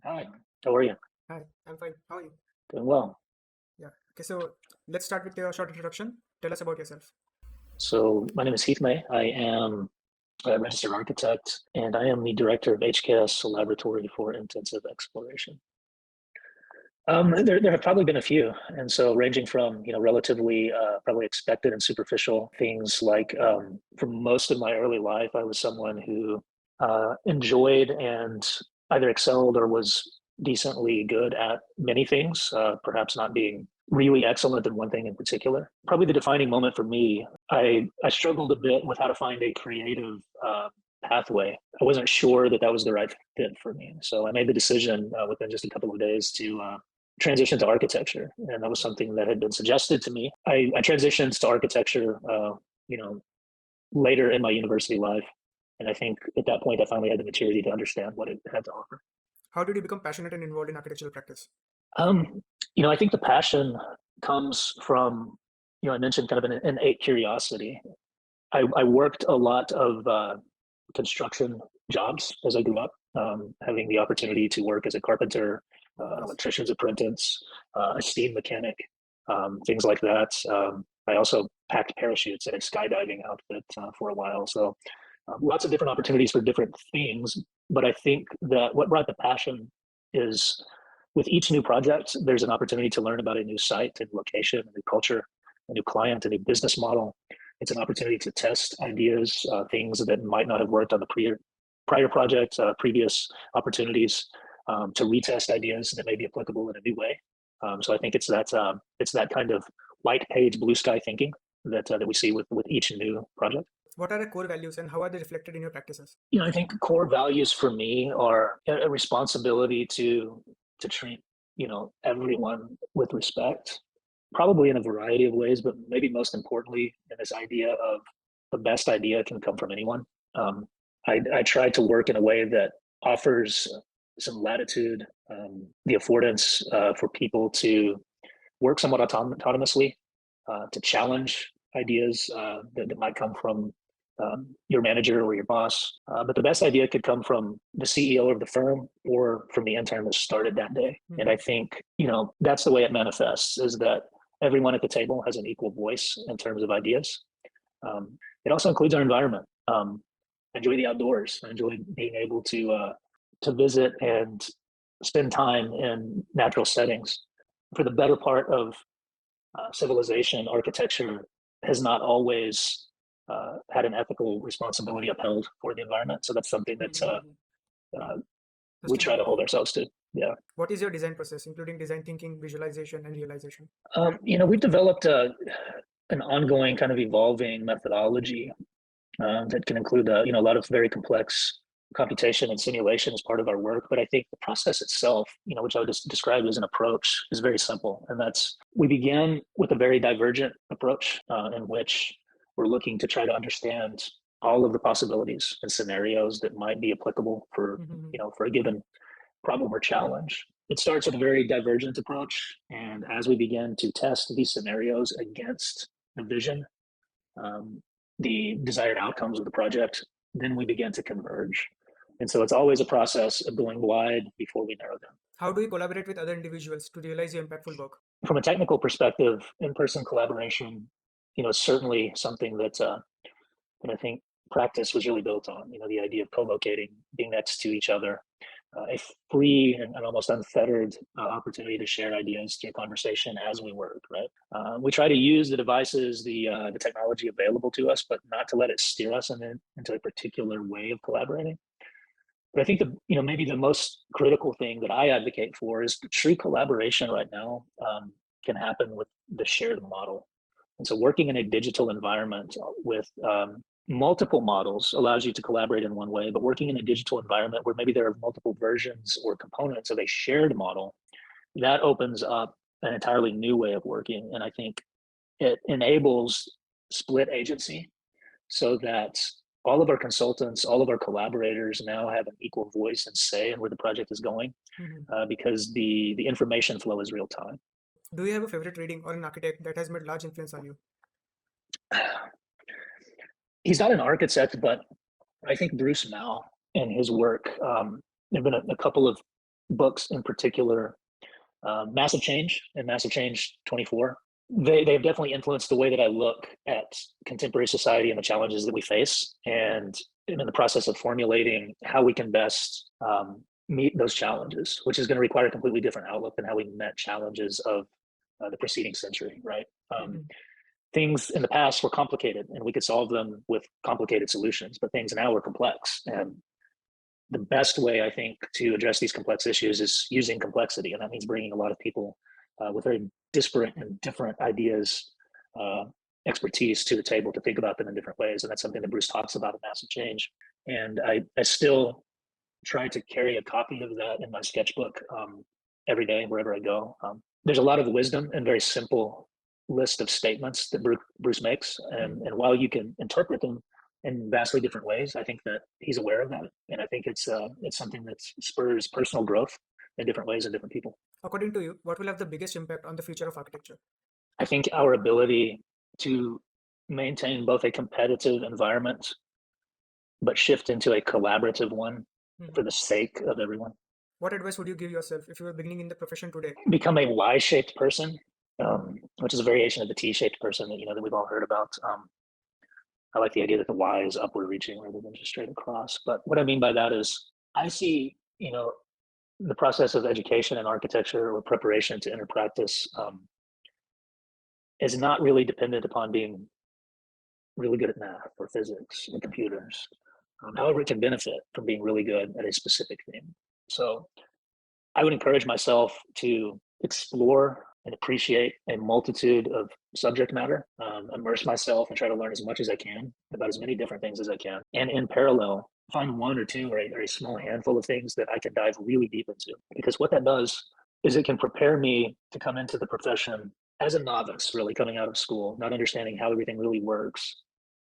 Hi, how are you? Hi, I'm fine. How are you? Doing well. Yeah. Okay, so let's start with your short introduction. Tell us about yourself. So my name is Heath May. I am a registered architect, and I am the director of HKS Laboratory for Intensive Exploration. There have probably been a few, and so ranging from relatively probably expected and superficial things like for most of my early life, I was someone who enjoyed and either excelled or was decently good at many things, perhaps not being really excellent in one thing in particular. Probably the defining moment for me, I struggled a bit with how to find a creative pathway. I wasn't sure that that was the right fit for me, so I made the decision within just a couple of days to transition to architecture, and that was something that had been suggested to me. I transitioned to architecture, you know, later in my university life, and I think at that point I finally had the maturity to understand what it had to offer. How did you become passionate and involved in architectural practice? Um, I think the passion comes from, I mentioned kind of an innate curiosity. I worked a lot of construction jobs as I grew up, having the opportunity to work as a carpenter, Oh, nice. electrician's apprentice, a steam mechanic, things like that. I also packed parachutes at a skydiving outfit for a while. So lots of different opportunities for different things. But I think that what brought the passion is with each new project, there's an opportunity to learn about a new site, a new location, a new culture, a new client, a new business model. It's an opportunity to test ideas, things that might not have worked on the prior project, previous opportunities, to retest ideas that may be applicable in a new way. So I think it's that kind of white page, blue sky thinking that we see with each new project. What are the core values and how are they reflected in your practices? I think core values for me are a responsibility to treat everyone with respect, probably in a variety of ways, but maybe most importantly, in this idea of the best idea can come from anyone. Um, I try to work in a way that offers some latitude, the affordance for people to work somewhat autonomously, to challenge ideas that might come from your manager or your boss. But the best idea could come from the CEO of the firm or from the intern that started that day. And I Mhm. think, that's the way it manifests is that everyone at the table has an equal voice in terms of ideas. It also includes our environment. I enjoy the outdoors. I enjoy being able to visit and spend time in natural settings. For the better part of civilization, architecture has not always had an ethical responsibility upheld for the environment. So that's something that Mhm. uh, we try to Sustainability. hold ourselves to. Yeah. What is your design process, including design thinking, visualization, and realization? We've developed an ongoing kind of evolving methodology that can include, a lot of very complex computation and simulation as part of our work. But I think the process itself, which I would just describe as an approach, is very simple. And that's we began with a very divergent approach in which we're looking to try to understand all of the possibilities and scenarios that might be applicable for, Mhm. for a given problem or challenge. It starts with a very divergent approach. And as we begin to test these scenarios against the vision, um, the desired outcomes of the project, then we begin to converge. And so it's always a process of going wide before we narrow down. How do you collaborate with other individuals to realize your impactful work? From a technical perspective, in-person collaboration, is certainly something that I think practice was really built on. The idea of co-locating, being next to each other, a free and almost unfettered opportunity to share ideas through conversation as we work. Right. We try to use the devices, the technology available to us, but not to let it steer us into a particular way of collaborating. But I think maybe the most critical thing that I advocate for is true collaboration right now can happen with the shared model. And so working in a digital environment with multiple models allows you to collaborate in one way, but working in a digital environment where maybe there are multiple versions or components of a shared model, that opens up an entirely new way of working. And I think it enables split agency so that all of our consultants, all of our collaborators now have an equal voice and say in where the project is going, Mhm. because the information flow is real time. Do you have a favorite reading or an architect that has made large influence on you? He's not an architect, but I think Bruce Mao and his work. There've been a couple of books in particular, Massive Change and Massive Change 24, they've definitely influenced the way that I look at contemporary society and the challenges that we face. And I'm in the process of formulating how we can best meet those challenges, which is going to require a completely different outlook than how we met challenges of the preceding century, right? Mhm. Things in the past were complicated and we could solve them with complicated solutions, but things now are complex. And the best way, I think, to address these complex issues is using complexity. And that means bringing a lot of people with very disparate and different ideas, uh, expertise to the table to think about them in different ways. And that's something that Bruce talks about in Massive Change. And I still try to carry a copy of that in my sketchbook every day, wherever I go. There's a lot of wisdom and very simple list of statements that Bruce makes. Mhm. And while you can interpret them in vastly different ways, I think that he's aware of that. And I think it's something that spurs personal growth in different ways in different people. According to you, what will have the biggest impact on the future of architecture? I think our ability to maintain both a competitive environment, but shift into a collaborative one Mhm. for the sake of everyone. What advice would you give yourself if you were beginning in the profession today? Become a Y-shaped person, which is a variation of the T-shaped person that that we've all heard about. I like the idea that the Y is upward reaching rather than just straight across. But what I mean by that is, I see the process of education and architecture or preparation to enter practice is not really dependent upon being really good at math or physics and computers. However, it can benefit from being really good at a specific thing. So I would encourage myself to explore and appreciate a multitude of subject matter, immerse myself and try to learn as much as I can about as many different things as I can. And in parallel, find one or two or a small handful of things that I can dive really deep into. Because what that does is it can prepare me to come into the profession as a novice, really coming out of school, not understanding how everything really works.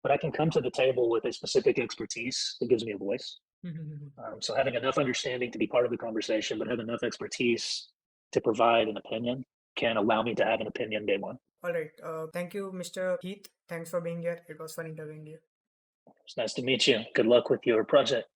But I can come to the table with a specific expertise that gives me a voice. Mhm. So having enough understanding to be part of the conversation, but have enough expertise to provide an opinion can allow me to have an opinion day one. All right. Thank you, Mr. Heath. Thanks for being here. It was fun interviewing you. It's nice to meet you. Good luck with your project.